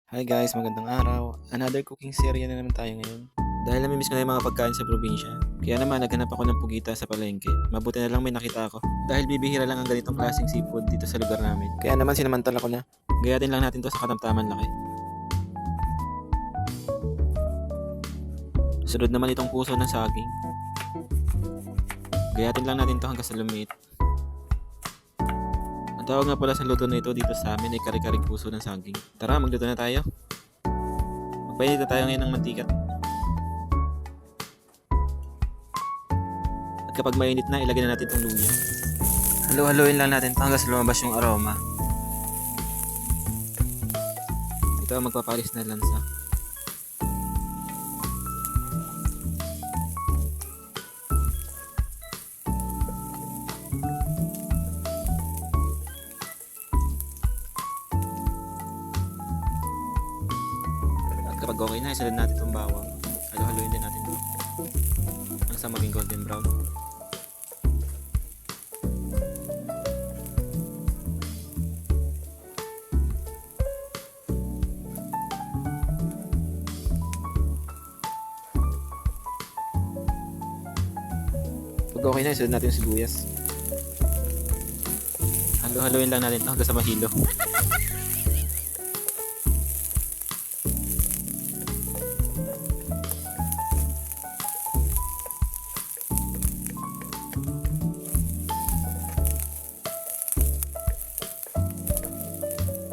Hi guys, magandang araw. Another cooking serye na naman tayo ngayon. Dahil namimiss ko na yung mga pagkain sa probinsya, kaya naman naghanap ako ng pugita sa palengke. Mabuti na lang may nakita ako. Dahil bibihira lang ang ganitong klaseng seafood dito sa lugar namin. Kaya naman sinamantala ko na. Gayatin lang natin to sa katamtaman laki. Sunod naman itong puso ng saging. Gayatin lang natin to hanggang sa lumiit. Ang tawag nga pala sa luto na ito dito sa amin ay kare-karing puso ng saging. Tara, magluto na tayo. Magpainit na tayo ngayon ng mantika. At kapag mainit na, ilagay na natin itong luya. Halo-haloin lang natin ito hanggang sa lumabas yung aroma. Ito ang magpapalis na lansa. At kapag okay na, isalad natin itong bawang. Halo-haloin din natin ito hanggang sa maging golden brown. Pag okay na, isunod natin yung sibuyas. Halo-haloin lang natin ito hanggang sa mahilo.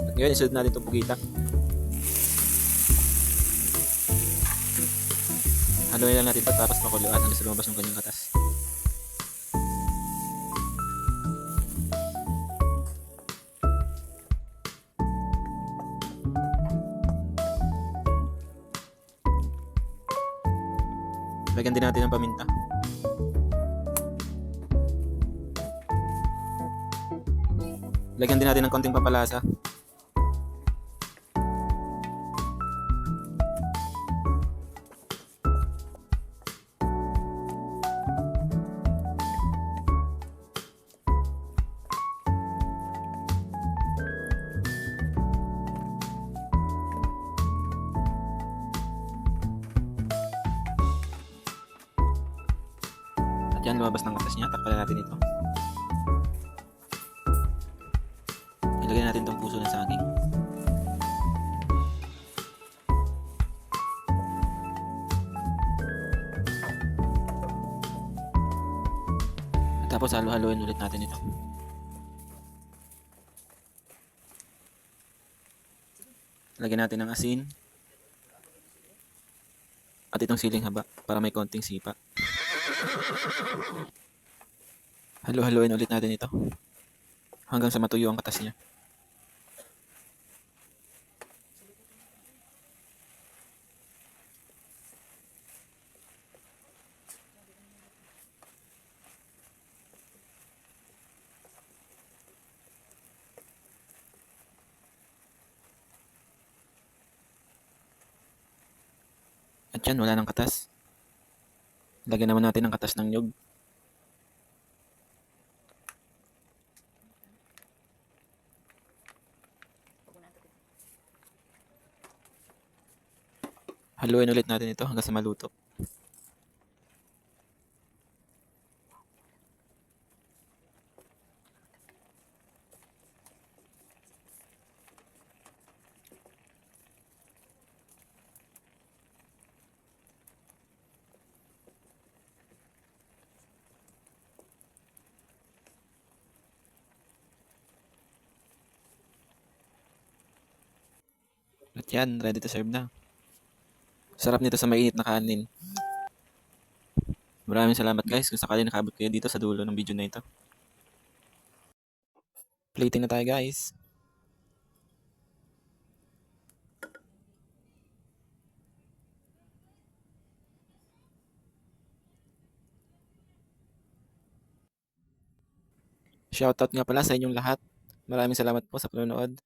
At ngayon, isunod natin itong pugita. Haloin lang natin ito tapos pakuluan hanggang sa lumabas yung kanyang katas. Lagyan din natin ng paminta. Lagyan din natin ng konting pampalasa. At yan, lumabas ng katas niya. Takpan natin ito. Ilagay natin itong puso ng saging. At tapos halo-haloin ulit natin ito. Lagyan natin ng asin. At itong siling haba para may konting sipa. Halo-haloin ulit natin ito hanggang sa matuyo ang katas niya. At yan, wala ng katas. Lagyan naman natin ng katas ng nyug. Haluin ulit natin ito hanggang sa maluto. At yan, ready to serve na. Sarap nito sa mainit na kanin. Maraming salamat guys kung sakali nakabot kayo dito sa dulo ng video na ito. Plating na tayo guys. Shoutout nga pala sa inyong lahat. Maraming salamat po sa panonood.